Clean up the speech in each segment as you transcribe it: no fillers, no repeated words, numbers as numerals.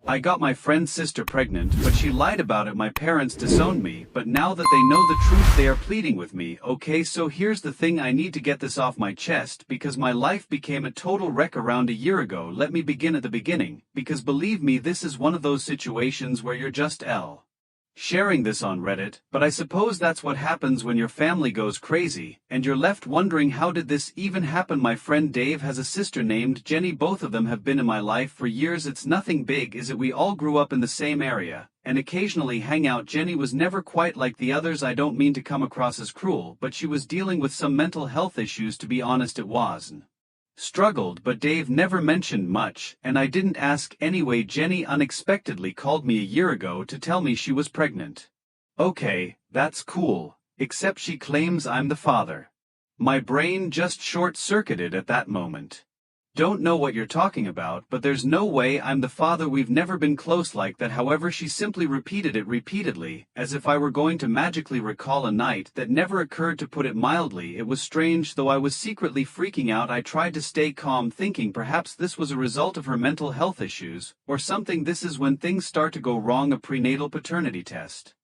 I got my friend's sister pregnant, but she lied about it. My parents disowned me, but now that they know the truth they are pleading with me. Okay, so here's the thing, I need to get this off my chest because my life became a total wreck around a year ago. Let me begin at the beginning, because believe me, this is one of those situations where you're just sharing this on Reddit, but I suppose that's what happens when your family goes crazy, and you're left wondering, how did this even happen? My friend Dave has a sister named Jenny. Both of them have been in my life for years. It's nothing big, is it? We all grew up in the same area, and occasionally hang out. Jenny was never quite like the others. I don't mean to come across as cruel, but she was dealing with some mental health issues, to be honest. It wasn't struggled, but Dave never mentioned much, and I didn't ask anyway. Jenny unexpectedly called me a year ago to tell me she was pregnant. Okay, that's cool, except she claims I'm the father. My brain just short-circuited at that moment. Don't know what you're talking about, but there's no way I'm the father. We've never been close like that. However, she simply repeated it repeatedly, as if I were going to magically recall a night that never occurred, to put it mildly. It was strange, though I was secretly freaking out. I tried to stay calm, thinking perhaps this was a result of her mental health issues, or something. This is when things start to go wrong. A prenatal paternity test.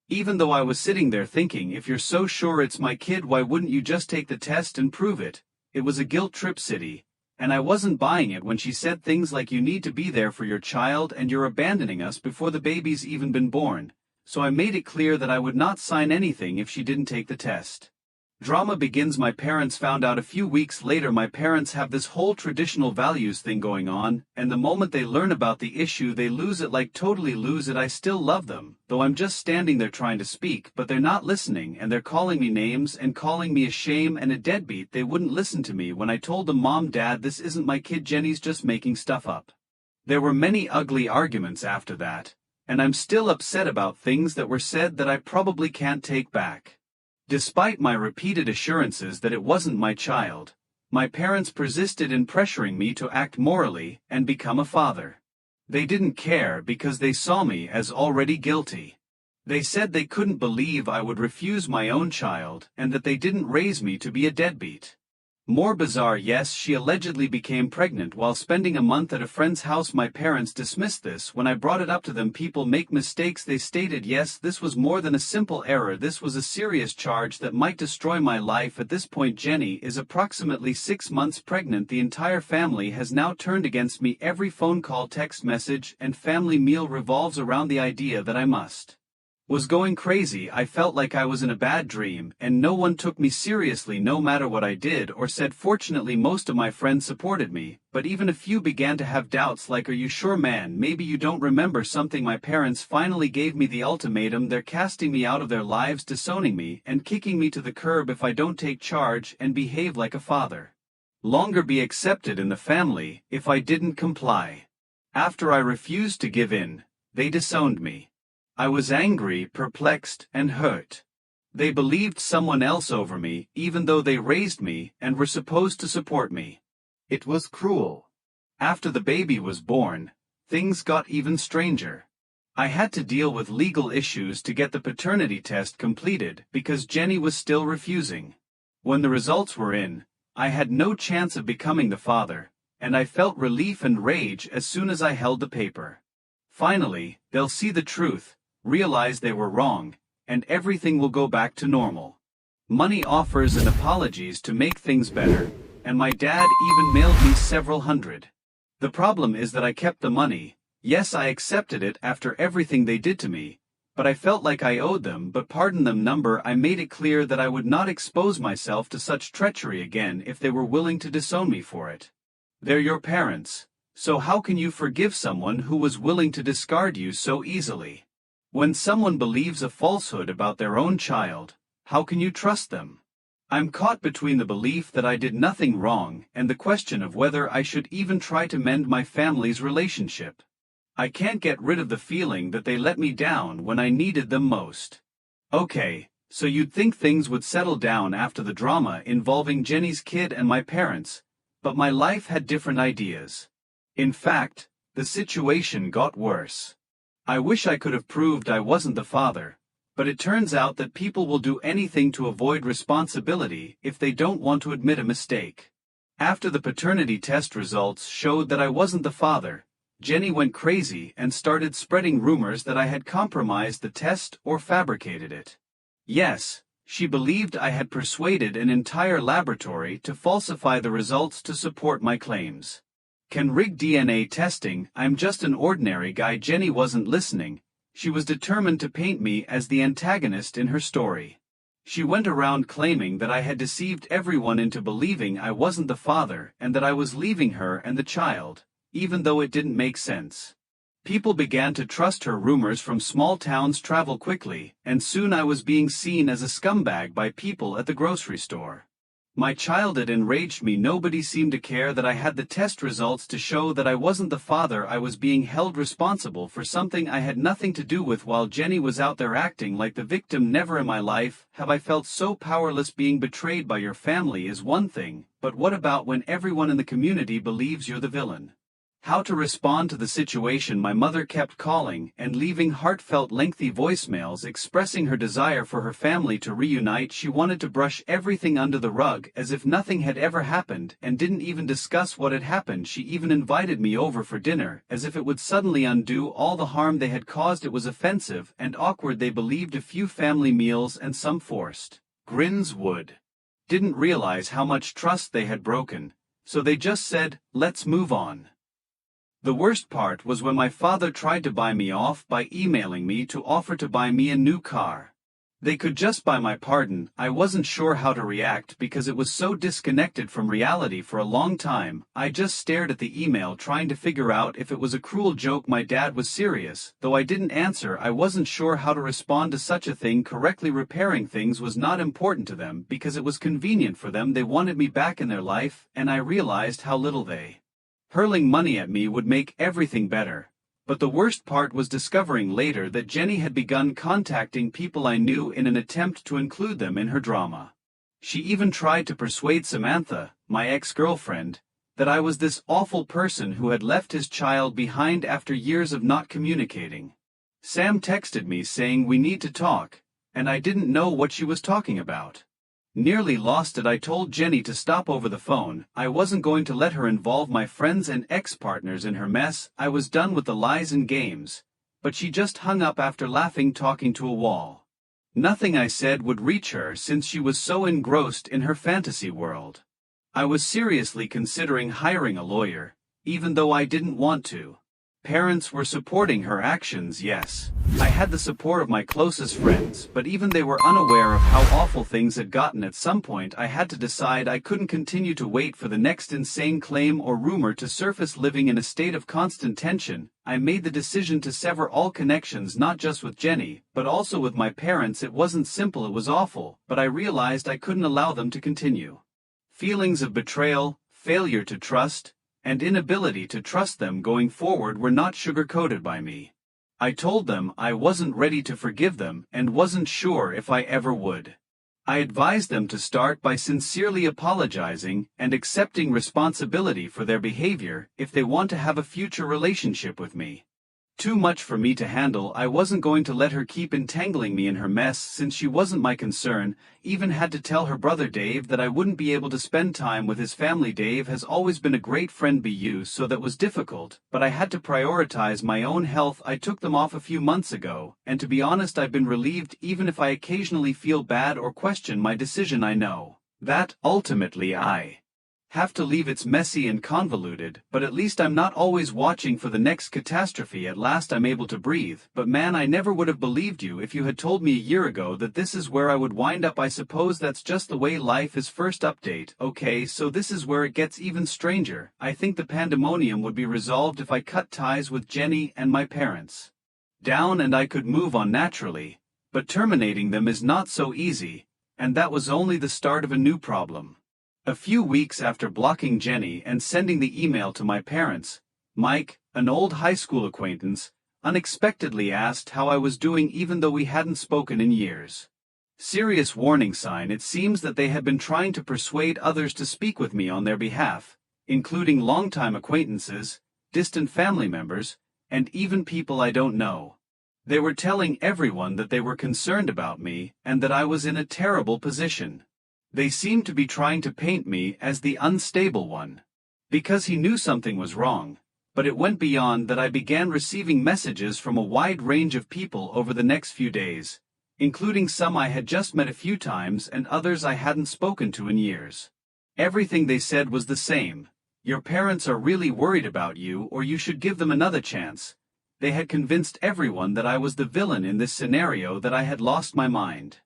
Even though I was sitting there thinking, if you're so sure it's my kid, why wouldn't you just take the test and prove it? It was a guilt trip city. And I wasn't buying it when she said things like, you need to be there for your child and you're abandoning us before the baby's even been born. So I made it clear that I would not sign anything if she didn't take the test. Drama begins. My parents found out a few weeks later. My parents have this whole traditional values thing going on, and the moment they learn about the issue, they lose it, like totally lose it. I still love them, though I'm just standing there trying to speak, but they're not listening, and they're calling me names and calling me a shame and a deadbeat. They wouldn't listen to me when I told them, Mom, Dad, this isn't my kid, Jenny's just making stuff up. There were many ugly arguments after that, and I'm still upset about things that were said that I probably can't take back. Despite my repeated assurances that it wasn't my child, my parents persisted in pressuring me to act morally and become a father. They didn't care because they saw me as already guilty. They said they couldn't believe I would refuse my own child and that they didn't raise me to be a deadbeat. More bizarre, yes, she allegedly became pregnant while spending a month at a friend's house. My parents dismissed this when I brought it up to them. People make mistakes, they stated. Yes, this was more than a simple error. This was a serious charge that might destroy my life. At this point, Jenny is approximately 6 months pregnant. The entire family has now turned against me. Every phone call, text message, and family meal revolves around the idea that I was going crazy. I felt like I was in a bad dream, and no one took me seriously no matter what I did or said. Fortunately, most of my friends supported me, but even a few began to have doubts, like, are you sure, man? Maybe you don't remember something. My parents finally gave me the ultimatum. They're casting me out of their lives, disowning me, and kicking me to the curb if I don't take charge and behave like a father. Longer be accepted in the family if I didn't comply. After I refused to give in, they disowned me. I was angry, perplexed, and hurt. They believed someone else over me, even though they raised me and were supposed to support me. It was cruel. After the baby was born, things got even stranger. I had to deal with legal issues to get the paternity test completed because Jenny was still refusing. When the results were in, I had no chance of becoming the father, and I felt relief and rage as soon as I held the paper. Finally, they'll see the truth, realize they were wrong, and everything will go back to normal. Money offers and apologies to make things better, and my dad even mailed me several hundred. The problem is that I kept the money. Yes, I accepted it after everything they did to me, but I felt like I owed them. But pardon them, number. I made it clear that I would not expose myself to such treachery again if they were willing to disown me for it. They're your parents, so how can you forgive someone who was willing to discard you so easily? When someone believes a falsehood about their own child, how can you trust them? I'm caught between the belief that I did nothing wrong and the question of whether I should even try to mend my family's relationship. I can't get rid of the feeling that they let me down when I needed them most. Okay, so you'd think things would settle down after the drama involving Jenny's kid and my parents, but my life had different ideas. In fact, the situation got worse. I wish I could have proved I wasn't the father, but it turns out that people will do anything to avoid responsibility if they don't want to admit a mistake. After the paternity test results showed that I wasn't the father, Jenny went crazy and started spreading rumors that I had compromised the test or fabricated it. Yes, she believed I had persuaded an entire laboratory to falsify the results to support my claims. Can rig DNA testing, I'm just an ordinary guy. Jenny wasn't listening. She was determined to paint me as the antagonist in her story. She went around claiming that I had deceived everyone into believing I wasn't the father and that I was leaving her and the child, even though it didn't make sense. People began to trust her. Rumors from small towns travel quickly, and soon I was being seen as a scumbag by people at the grocery store. My childhood enraged me. Nobody seemed to care that I had the test results to show that I wasn't the father. I was being held responsible for something I had nothing to do with while Jenny was out there acting like the victim. Never in my life have I felt so powerless. Being betrayed by your family is one thing, but what about when everyone in the community believes you're the villain? How to respond to the situation? My mother kept calling and leaving heartfelt lengthy voicemails expressing her desire for her family to reunite. She wanted to brush everything under the rug as if nothing had ever happened and didn't even discuss what had happened. She even invited me over for dinner as if it would suddenly undo all the harm they had caused. It was offensive and awkward. They believed a few family meals and some forced grins would. Didn't realize how much trust they had broken, so they just said, "Let's move on." The worst part was when my father tried to buy me off by emailing me to offer to buy me a new car. They could just buy my pardon. I wasn't sure how to react because it was so disconnected from reality. For a long time, I just stared at the email trying to figure out if it was a cruel joke. My dad was serious, though I didn't answer. I wasn't sure how to respond to such a thing. Correctly repairing things was not important to them because it was convenient for them. They wanted me back in their life, and I realized how little they hurling money at me would make everything better. But the worst part was discovering later that Jenny had begun contacting people I knew in an attempt to include them in her drama. She even tried to persuade Samantha, my ex-girlfriend, that I was this awful person who had left his child behind after years of not communicating. Sam texted me saying we need to talk, and I didn't know what she was talking about. Nearly lost it. I told Jenny to stop over the phone. I wasn't going to let her involve my friends and ex-partners in her mess. I was done with the lies and games. But she just hung up after laughing, talking to a wall. Nothing I said would reach her since she was so engrossed in her fantasy world. I was seriously considering hiring a lawyer, even though I didn't want to. Parents were supporting her actions. Yes, I had the support of my closest friends, but even they were unaware of how awful things had gotten. At some point I had to decide I couldn't continue to wait for the next insane claim or rumor to surface. Living in a state of constant tension, I made the decision to sever all connections, not just with Jenny, but also with my parents. It wasn't simple, it was awful, but I realized I couldn't allow them to continue. Feelings of betrayal, failure to trust, and inability to trust them going forward were not sugar-coated by me. I told them I wasn't ready to forgive them and wasn't sure if I ever would. I advised them to start by sincerely apologizing and accepting responsibility for their behavior if they want to have a future relationship with me. Too much for me to handle. I wasn't going to let her keep entangling me in her mess since she wasn't my concern. Even had to tell her brother Dave that I wouldn't be able to spend time with his family. Dave has always been a great friend, so that was difficult, but I had to prioritize my own health. I took them off a few months ago, and to be honest, I've been relieved. Even if I occasionally feel bad or question my decision, I know that ultimately I have to leave. It's messy and convoluted, but at least I'm not always watching for the next catastrophe. At last I'm able to breathe. But man, I never would have believed you if you had told me a year ago that this is where I would wind up. I suppose that's just the way life is. First update. Okay, so this is where it gets even stranger. I think the pandemonium would be resolved if I cut ties with Jenny and my parents down and I could move on naturally, but terminating them is not so easy, and that was only the start of a new problem. A few weeks after blocking Jenny and sending the email to my parents, Mike, an old high school acquaintance, unexpectedly asked how I was doing even though we hadn't spoken in years. Serious warning sign. It seems that they had been trying to persuade others to speak with me on their behalf, including longtime acquaintances, distant family members, and even people I don't know. They were telling everyone that they were concerned about me and that I was in a terrible position. They seemed to be trying to paint me as the unstable one. Because he knew something was wrong, But it went beyond that. I began receiving messages from a wide range of people over the next few days, including some I had just met a few times and others I hadn't spoken to in years. Everything they said was the same: your parents are really worried about you, or you should give them another chance. They had convinced everyone that I was the villain in this scenario, that I had lost my mind.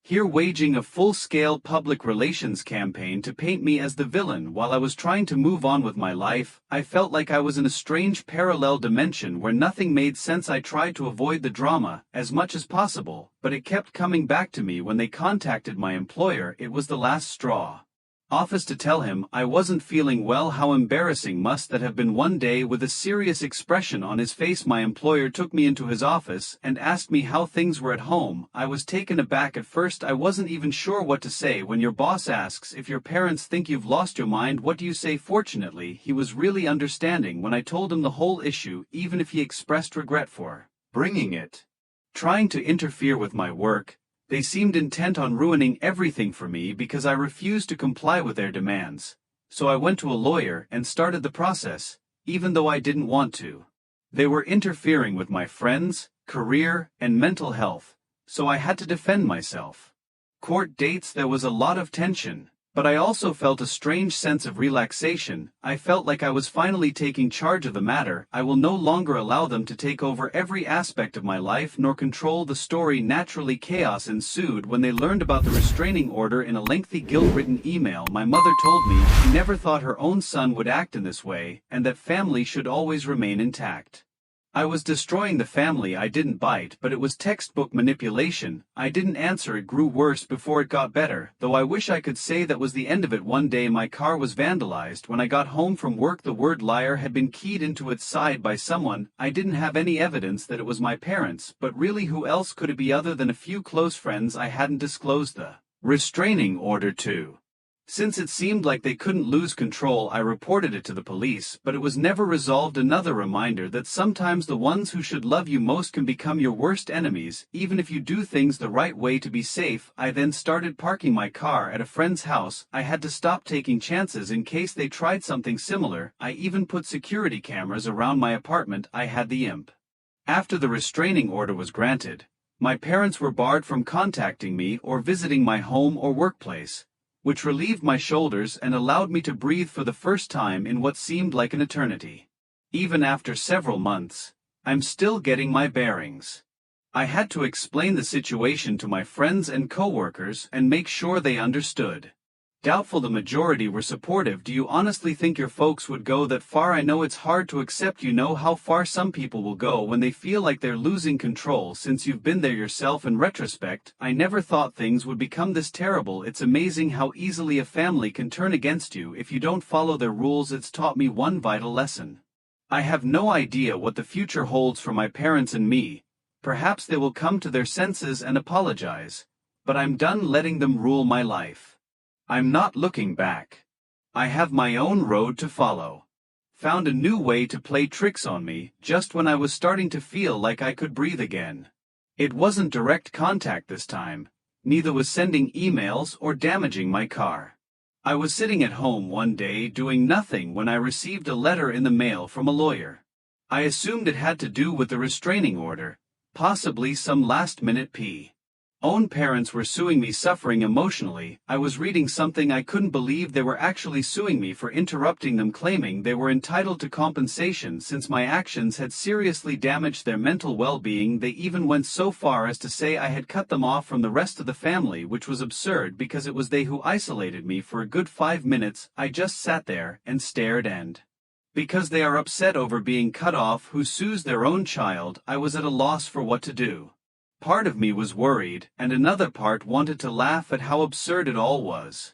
Here, waging a full-scale public relations campaign to paint me as the villain while I was trying to move on with my life. I felt like I was in a strange parallel dimension where nothing made sense. I tried to avoid the drama as much as possible, but it kept coming back to me. When they contacted my employer, it was the last straw. Office to tell him I wasn't feeling well. How embarrassing must that have been. One day, with a serious expression on his face, my employer took me into his office and asked me how things were at home. I was taken aback. At first I wasn't even sure what to say. When your boss asks if your parents think you've lost your mind, what do you say? Fortunately, he was really understanding when I told him the whole issue, even if he expressed regret for bringing it. Trying to interfere with my work, they seemed intent on ruining everything for me because I refused to comply with their demands. So I went to a lawyer and started the process, even though I didn't want to. They were interfering with my friends, career, and mental health, so I had to defend myself. Court dates. There was a lot of tension, but I also felt a strange sense of relaxation. I felt like I was finally taking charge of the matter. I will no longer allow them to take over every aspect of my life nor control the story. Naturally, chaos ensued when they learned about the restraining order. In a lengthy guilt-ridden email, my mother told me she never thought her own son would act in this way, and that family should always remain intact. I was destroying the family. I didn't bite, but it was textbook manipulation. I didn't answer. It grew worse before it got better, though I wish I could say that was the end of it. One day my car was vandalized. When I got home from work, the word liar had been keyed into its side by someone. I didn't have any evidence that it was my parents, but really, who else could it be other than a few close friends? I hadn't disclosed the restraining order to. Since it seemed like they couldn't lose control, I reported it to the police, but it was never resolved. Another reminder that sometimes the ones who should love you most can become your worst enemies, even if you do things the right way to be safe. I then started parking my car at a friend's house. I had to stop taking chances in case they tried something similar. I even put security cameras around my apartment. I had the imp. After the restraining order was granted, my parents were barred from contacting me or visiting my home or workplace, which relieved my shoulders and allowed me to breathe for the first time in what seemed like an eternity. Even after several months, I'm still getting my bearings. I had to explain the situation to my friends and coworkers and make sure they understood. Doubtful the majority were supportive. Do you honestly think your folks would go that far? I know it's hard to accept. You know how far some people will go when they feel like they're losing control, since you've been there yourself. In retrospect, I never thought things would become this terrible. It's amazing how easily a family can turn against you if you don't follow their rules. It's taught me one vital lesson. I have no idea what the future holds for my parents and me. Perhaps they will come to their senses and apologize, but I'm done letting them rule my life. I'm not looking back. I have my own road to follow. Found a new way to play tricks on me just when I was starting to feel like I could breathe again. It wasn't direct contact this time, neither was sending emails or damaging my car. I was sitting at home one day doing nothing when I received a letter in the mail from a lawyer. I assumed it had to do with the restraining order, possibly some last-minute own parents were suing me. Suffering emotionally, I was reading something I couldn't believe. They were actually suing me for interrupting them, claiming they were entitled to compensation since my actions had seriously damaged their mental well-being. They even went so far as to say I had cut them off from the rest of the family, which was absurd because it was they who isolated me for a good 5 minutes. I just sat there and stared, and because they are upset over being cut off who sues their own child, I was at a loss for what to do. Part of me was worried, and another part wanted to laugh at how absurd it all was.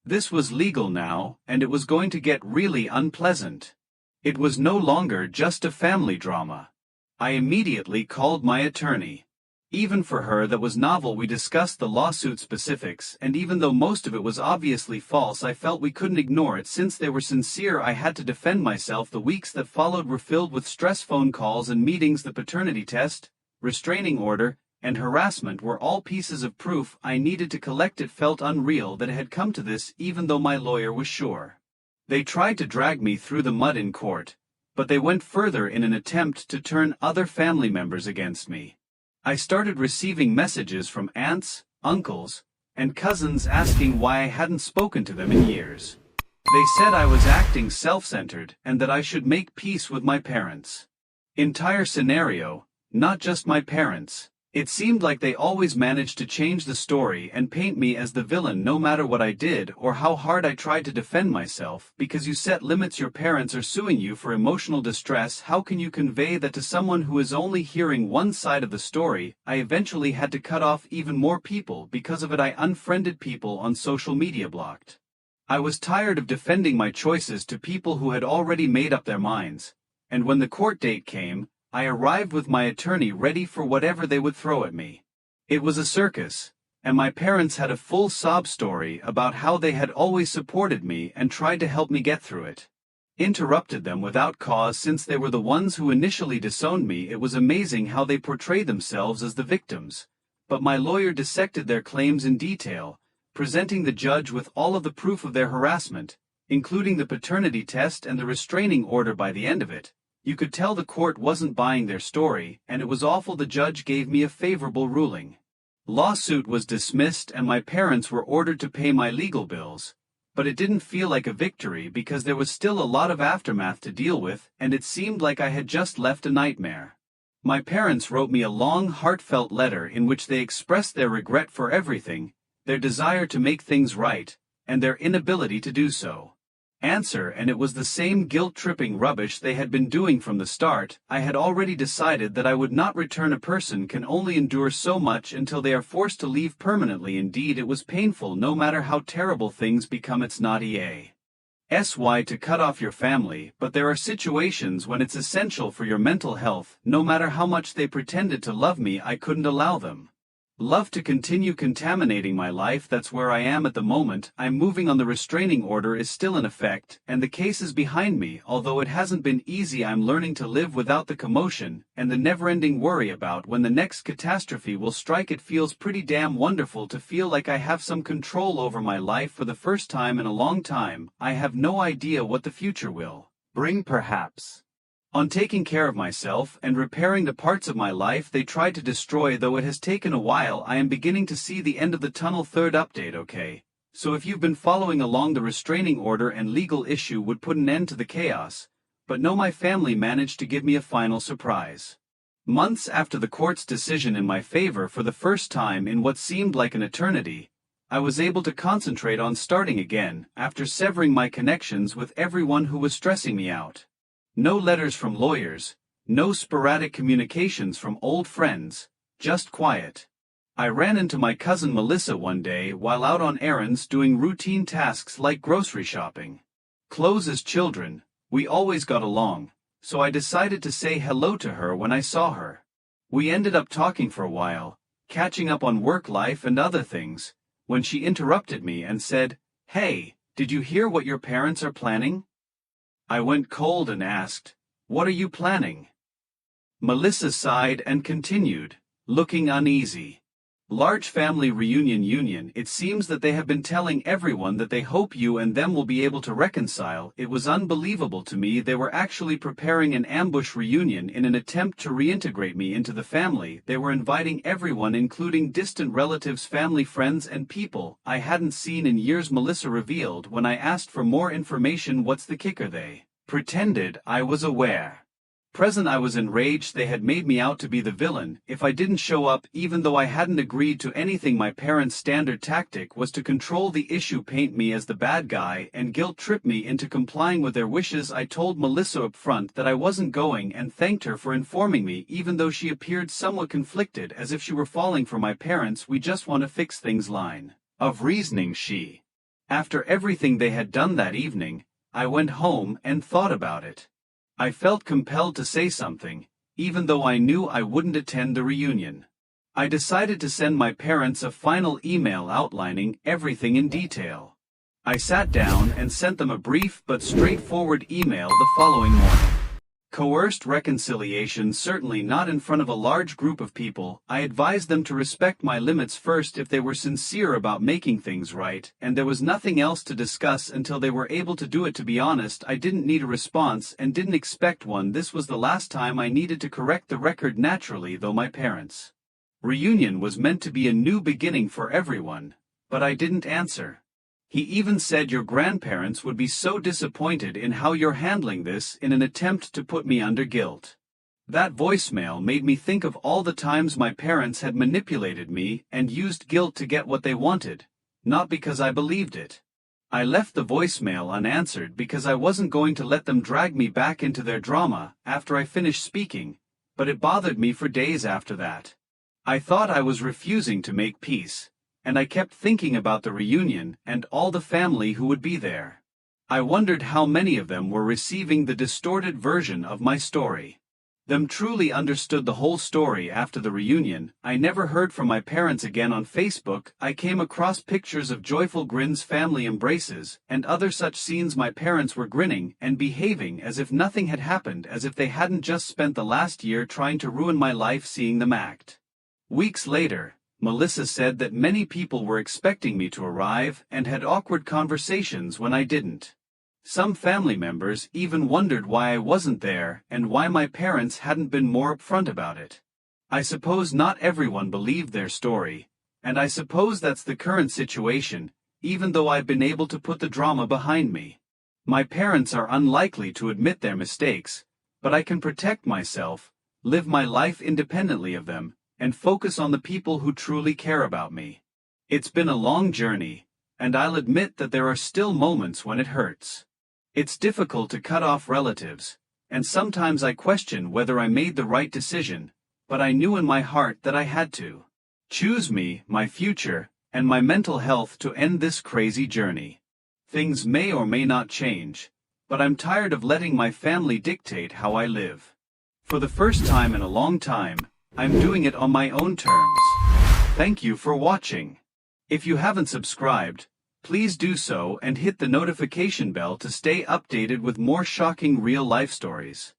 This was legal now, and it was going to get really unpleasant. It was no longer just a family drama. I immediately called my attorney. Even for her, that was novel. We discussed the lawsuit specifics, and even though most of it was obviously false, I felt we couldn't ignore it since they were sincere. I had to defend myself. The weeks that followed were filled with stress, phone calls and meetings. The paternity test, restraining order, and harassment were all pieces of proof I needed to collect. It felt unreal that it had come to this, even though my lawyer was sure. They tried to drag me through the mud in court, but they went further in an attempt to turn other family members against me. I started receiving messages from aunts, uncles, and cousins asking why I hadn't spoken to them in years. They said I was acting self-centered and that I should make peace with my parents. Entire scenario, not just my parents. It seemed like they always managed to change the story and paint me as the villain no matter what I did or how hard I tried to defend myself. Because you set limits, your parents are suing you for emotional distress. How can you convey that to someone who is only hearing one side of the story? I eventually had to cut off even more people. Because of it, I unfriended people on social media, blocked. I was tired of defending my choices to people who had already made up their minds. And when the court date came, I arrived with my attorney ready for whatever they would throw at me. It was a circus, and my parents had a full sob story about how they had always supported me and tried to help me get through it. Interrupted them without cause since they were the ones who initially disowned me. It was amazing how they portrayed themselves as the victims. But my lawyer dissected their claims in detail, presenting the judge with all of the proof of their harassment, including the paternity test and the restraining order. By the end of it, you could tell the court wasn't buying their story, and it was awful. The judge gave me a favorable ruling. Lawsuit was dismissed and my parents were ordered to pay my legal bills. But it didn't feel like a victory because there was still a lot of aftermath to deal with, and it seemed like I had just left a nightmare. My parents wrote me a long, heartfelt letter in which they expressed their regret for everything, their desire to make things right, and their inability to do so. Answer: and it was the same guilt-tripping rubbish they had been doing from the start. I had already decided that I would not return. A person can only endure so much until they are forced to leave permanently. Indeed, it was painful no matter how terrible things become. It's not easy to cut off your family, but there are situations when it's essential for your mental health. No matter how much they pretended to love me, I couldn't allow them. Love to continue contaminating my life. That's where I am at the moment. I'm moving on. The restraining order is still in effect, and the case is behind me. Although it hasn't been easy, I'm learning to live without the commotion and the never-ending worry about when the next catastrophe will strike. It feels pretty damn wonderful to feel like I have some control over my life for the first time in a long time. I have no idea what the future will bring. Perhaps on taking care of myself and repairing the parts of my life they tried to destroy. Though it has taken a while, I am beginning to see the end of the tunnel. Third update. Okay, so if you've been following along, the restraining order and legal issue would put an end to the chaos, but no, my family managed to give me a final surprise. Months after the court's decision in my favor, for the first time in what seemed like an eternity, I was able to concentrate on starting again after severing my connections with everyone who was stressing me out. No letters from lawyers, no sporadic communications from old friends, just quiet. I ran into my cousin Melissa one day while out on errands doing routine tasks like grocery shopping. Close as children, we always got along, so I decided to say hello to her when I saw her. We ended up talking for a while, catching up on work life and other things, when she interrupted me and said, "Hey, did you hear what your parents are planning?" I went cold and asked, "What are you planning?" Melissa sighed and continued, looking uneasy. "Large family reunion. It seems that they have been telling everyone that they hope you and them will be able to reconcile." It was unbelievable to me. They were actually preparing an ambush reunion in an attempt to reintegrate me into the family. They were inviting everyone, including distant relatives, family, friends, and people I hadn't seen in years, Melissa revealed when I asked for more information. What's the kicker? They pretended I was aware. Present. I was enraged. They had made me out to be the villain if I didn't show up, even though I hadn't agreed to anything. My parents' standard tactic was to control the issue, paint me as the bad guy, and guilt-trip me into complying with their wishes. I told Melissa up front that I wasn't going and thanked her for informing me, even though she appeared somewhat conflicted, as if she were falling for my parents. "We just want to fix things" line of reasoning. After everything they had done that evening, I went home and thought about it. I felt compelled to say something, even though I knew I wouldn't attend the reunion. I decided to send my parents a final email outlining everything in detail. I sat down and sent them a brief but straightforward email the following morning. Coerced reconciliation, certainly not in front of a large group of people. I advised them to respect my limits first if they were sincere about making things right, and there was nothing else to discuss until they were able to do it. To be honest, I didn't need a response and didn't expect one. This was the last time I needed to correct the record naturally, though my parents' reunion was meant to be a new beginning for everyone, but I didn't answer. He even said your grandparents would be so disappointed in how you're handling this in an attempt to put me under guilt. That voicemail made me think of all the times my parents had manipulated me and used guilt to get what they wanted, not because I believed it. I left the voicemail unanswered because I wasn't going to let them drag me back into their drama after I finished speaking, but it bothered me for days after that. I thought I was refusing to make peace, and I kept thinking about the reunion and all the family who would be there. I wondered how many of them were receiving the distorted version of my story. Them truly understood the whole story after the reunion. I never heard from my parents again. On Facebook, I came across pictures of joyful grins, family embraces, and other such scenes. My parents were grinning and behaving as if nothing had happened, as if they hadn't just spent the last year trying to ruin my life. Seeing them act. Weeks later, Melissa said that many people were expecting me to arrive and had awkward conversations when I didn't. Some family members even wondered why I wasn't there and why my parents hadn't been more upfront about it. I suppose not everyone believed their story, and I suppose that's the current situation, even though I've been able to put the drama behind me. My parents are unlikely to admit their mistakes, but I can protect myself, live my life independently of them, and focus on the people who truly care about me. It's been a long journey, and I'll admit that there are still moments when it hurts. It's difficult to cut off relatives, and sometimes I question whether I made the right decision, but I knew in my heart that I had to choose me, my future, and my mental health to end this crazy journey. Things may or may not change, but I'm tired of letting my family dictate how I live. For the first time in a long time, I'm doing it on my own terms. Thank you for watching. If you haven't subscribed, please do so and hit the notification bell to stay updated with more shocking real-life stories.